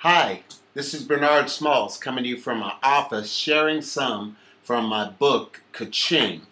Hi, this is Bernard Smalls coming to you from my office, sharing some from my book, Kaching.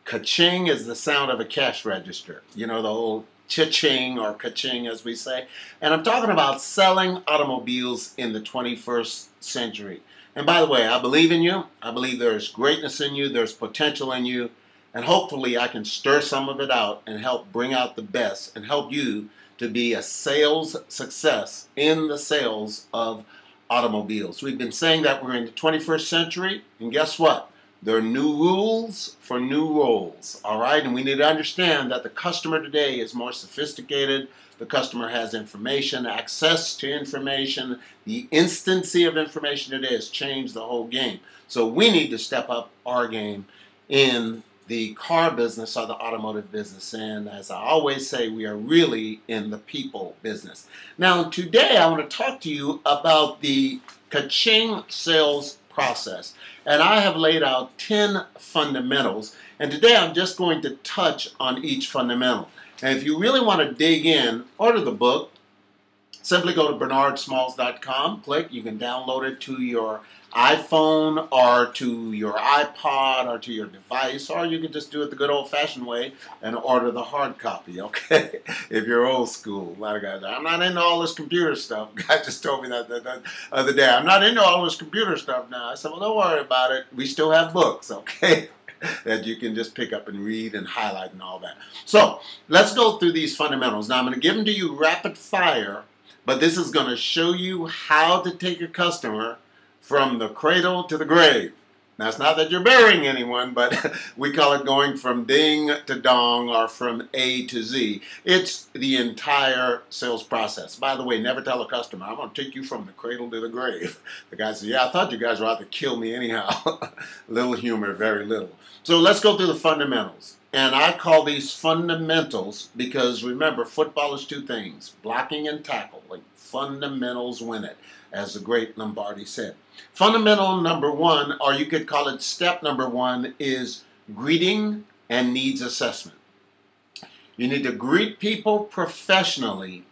Kaching is the sound of a cash register. You know, the old cha-ching or kaching as we say. And I'm talking about selling automobiles in the 21st century. And by the way, I believe in you. I believe there's greatness in you. There's potential in you. And hopefully I can stir some of it out and help bring out the best and help you to be a sales success in the sales of automobiles. We've been saying that we're in the 21st century, and guess what? There are new rules for new roles, all right? And we need to understand that the customer today is more sophisticated. The customer has information, access to information. The instancy of information today has changed the whole game. So we need to step up our game in the car business or the automotive business. And as I always say, we are really in the people business. Now, today I want to talk to you about the Kaching sales process. And I have laid out 10 fundamentals. And today I'm just going to touch on each fundamental. And if you really want to dig in, order the book. Simply go to bernardsmalls.com, click, you can download it to your iPhone or to your iPod or to your device, or you can just do it the good old-fashioned way and order the hard copy, okay? If you're old school. A lot of guys, I'm not into all this computer stuff. A guy just told me that the other day. I'm not into all this computer stuff now. I said, well, don't worry about it. We still have books, okay? That you can just pick up and read and highlight and all that. So let's go through these fundamentals. Now I'm going to give them to you rapid fire, but this is going to show you how to take a customer from the cradle to the grave. Now, it's not that you're burying anyone, but we call it going from ding to dong or from A to Z. It's the entire sales process. By the way, never tell a customer, I'm going to take you from the cradle to the grave. The guy says, yeah, I thought you guys were out to kill me anyhow. Little humor, very little. So let's go through the fundamentals. And I call these fundamentals because, remember, football is two things, blocking and tackling. Fundamentals win it, as the great Lombardi said. Fundamental number one, or you could call it step number one, is greeting and needs assessment. You need to greet people professionally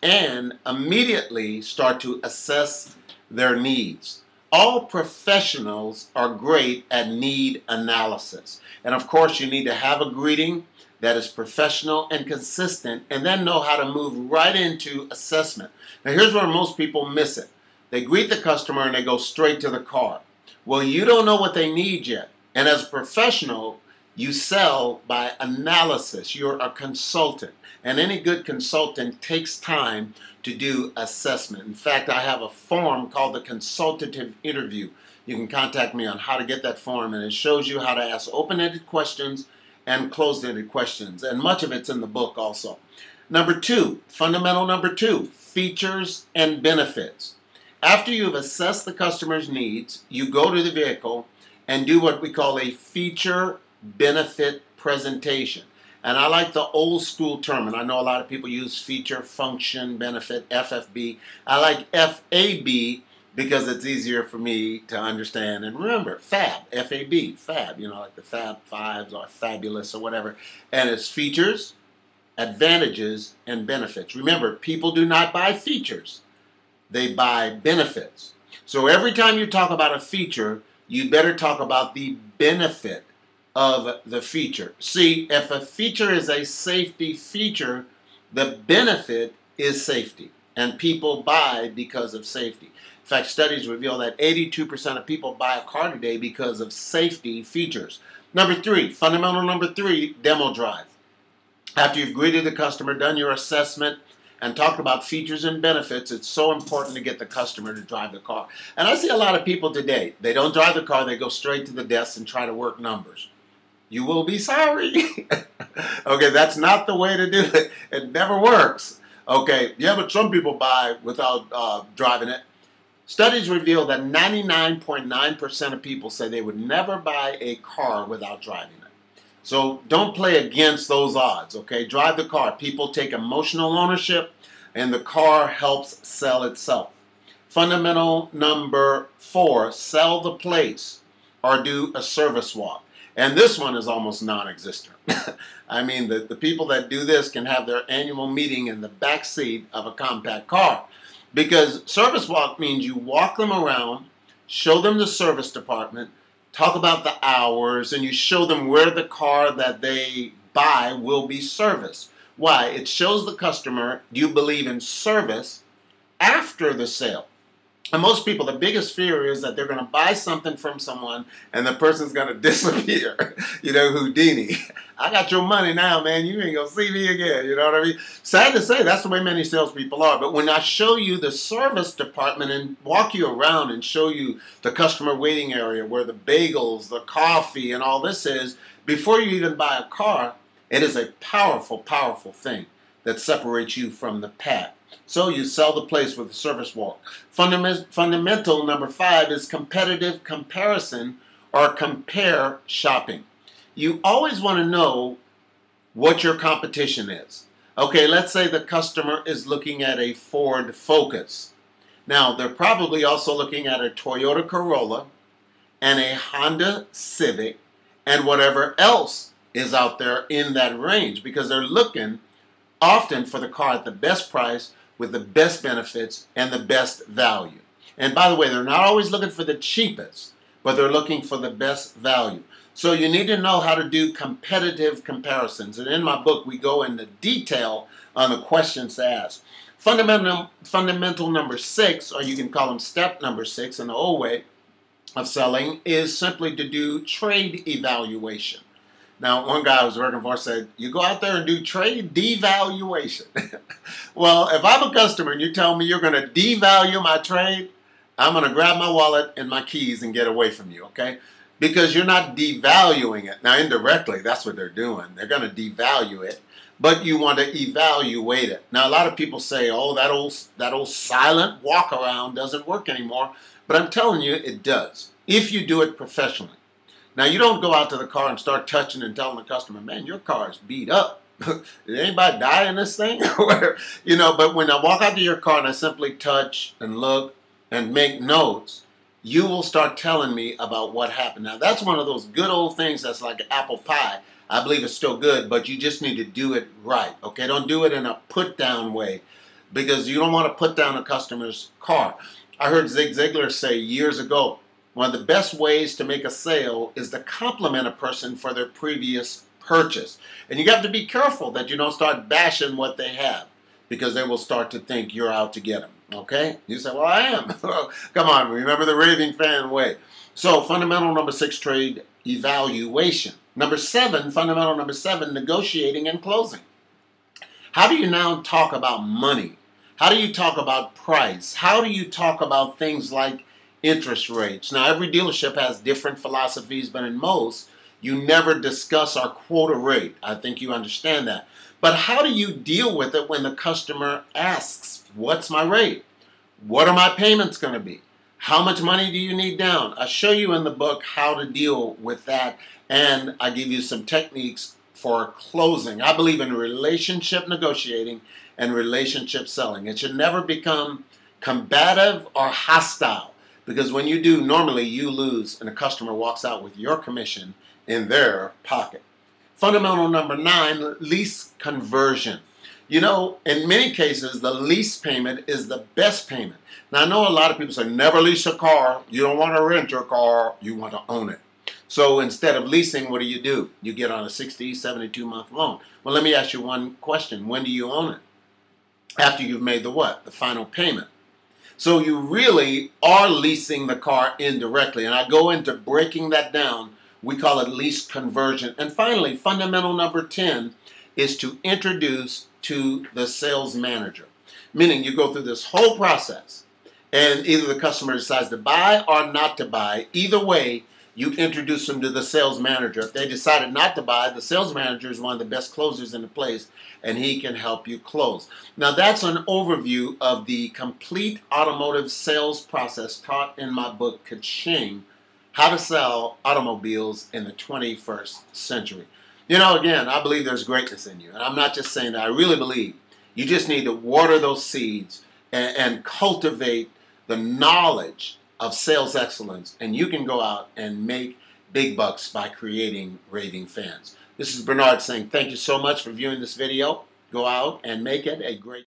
and immediately start to assess their needs. All professionals are great at need analysis. And of course, you need to have a greeting that is professional and consistent, and then know how to move right into assessment. Now, here's where most people miss it. They greet the customer and they go straight to the car. Well, you don't know what they need yet. And as a professional, you sell by analysis. You're a consultant. And any good consultant takes time to do assessment. In fact, I have a form called the consultative interview. You can contact me on how to get that form, and it shows you how to ask open-ended questions and closed-ended questions. And much of it's in the book also. Number two, fundamental number two, features and benefits. After you've assessed the customer's needs, you go to the vehicle and do what we call a feature benefit presentation. And I like the old school term, and I know a lot of people use feature, function, benefit, FFB. I like FAB because it's easier for me to understand and remember. FAB, F-A-B, FAB, you know, like the Fab Fives or Fabulous or whatever. And it's features, advantages, and benefits. Remember, people do not buy features. They buy benefits. So every time you talk about a feature, you better talk about the benefit of the feature. See, if a feature is a safety feature, the benefit is safety. And people buy because of safety. In fact, studies reveal that 82% of people buy a car today because of safety features. Number three, fundamental number three, demo drive. After you've greeted the customer, done your assessment, and talked about features and benefits, it's so important to get the customer to drive the car. And I see a lot of people today, they don't drive the car, they go straight to the desk and try to work numbers. You will be sorry. Okay, that's not the way to do it. It never works. Okay, yeah, but some people buy without driving it. Studies reveal that 99.9% of people say they would never buy a car without driving it. So don't play against those odds, okay? Drive the car. People take emotional ownership, and the car helps sell itself. Fundamental number four, sell the place or do a service walk. And this one is almost non-existent. I mean, the people that do this can have their annual meeting in the back seat of a compact car. Because service walk means you walk them around, show them the service department, talk about the hours, and you show them where the car that they buy will be serviced. Why? It shows the customer you believe in service after the sale. And most people, the biggest fear is that they're going to buy something from someone and the person's going to disappear. You know, Houdini. I got your money now, man. You ain't going to see me again. You know what I mean? Sad to say, that's the way many salespeople are. But when I show you the service department and walk you around and show you the customer waiting area where the bagels, the coffee, and all this is, before you even buy a car, it is a powerful, powerful thing that separates you from the pack. So you sell the place with a service walk. Fundamental number 5 is competitive comparison or compare shopping. You always want to know what your competition is. Okay, let's say the customer is looking at a Ford Focus. Now, they're probably also looking at a Toyota Corolla and a Honda Civic and whatever else is out there in that range, because they're looking often for the car at the best price with the best benefits and the best value. And by the way, they're not always looking for the cheapest, but they're looking for the best value. So you need to know how to do competitive comparisons. And in my book, we go into detail on the questions to ask. Fundamental number 6, or you can call them step number 6 in the old way of selling, is simply to do trade evaluation. Now, one guy I was working for said, you go out there and do trade devaluation. Well, if I'm a customer and you tell me you're going to devalue my trade, I'm going to grab my wallet and my keys and get away from you, okay? Because you're not devaluing it. Now, indirectly, that's what they're doing. They're going to devalue it, but you want to evaluate it. Now, a lot of people say, oh, that old silent walk around doesn't work anymore. But I'm telling you, it does, if you do it professionally. Now, you don't go out to the car and start touching and telling the customer, man, your car is beat up. Did anybody die in this thing? You know, but when I walk out to your car and I simply touch and look and make notes, you will start telling me about what happened. Now, that's one of those good old things that's like apple pie. I believe it's still good, but you just need to do it right, okay? Don't do it in a put-down way, because you don't want to put down a customer's car. I heard Zig Ziglar say years ago, one of the best ways to make a sale is to compliment a person for their previous purchase. And you have to be careful that you don't start bashing what they have, because they will start to think you're out to get them. Okay? You say, well, I am. Come on, remember the raving fan way. So, fundamental number 6, trade evaluation. Number 7, fundamental number 7, negotiating and closing. How do you now talk about money? How do you talk about price? How do you talk about things like interest rates? Now, every dealership has different philosophies, but in most, you never discuss our quota rate. I think you understand that. But how do you deal with it when the customer asks, what's my rate? What are my payments going to be? How much money do you need down? I show you in the book how to deal with that, and I give you some techniques for closing. I believe in relationship negotiating and relationship selling. It should never become combative or hostile, because when you do, normally you lose and the customer walks out with your commission in their pocket. Fundamental number 9, lease conversion. You know, in many cases, the lease payment is the best payment. Now, I know a lot of people say, never lease a car. You don't want to rent your car. You want to own it. So instead of leasing, what do? You get on a 60, 72-month loan. Well, let me ask you one question. When do you own it? After you've made the what? The final payment. So you really are leasing the car indirectly. And I go into breaking that down. We call it lease conversion. And finally, fundamental number 10 is to introduce to the sales manager. Meaning you go through this whole process, and either the customer decides to buy or not to buy. Either way, you introduce them to the sales manager. If they decided not to buy, the sales manager is one of the best closers in the place, and he can help you close. Now, that's an overview of the complete automotive sales process taught in my book, Kaching, How to Sell Automobiles in the 21st Century. You know, again, I believe there's greatness in you. And I'm not just saying that. I really believe you just need to water those seeds and cultivate the knowledge of sales excellence. And you can go out and make big bucks by creating raving fans. This is Bernard saying thank you so much for viewing this video. Go out and make it a great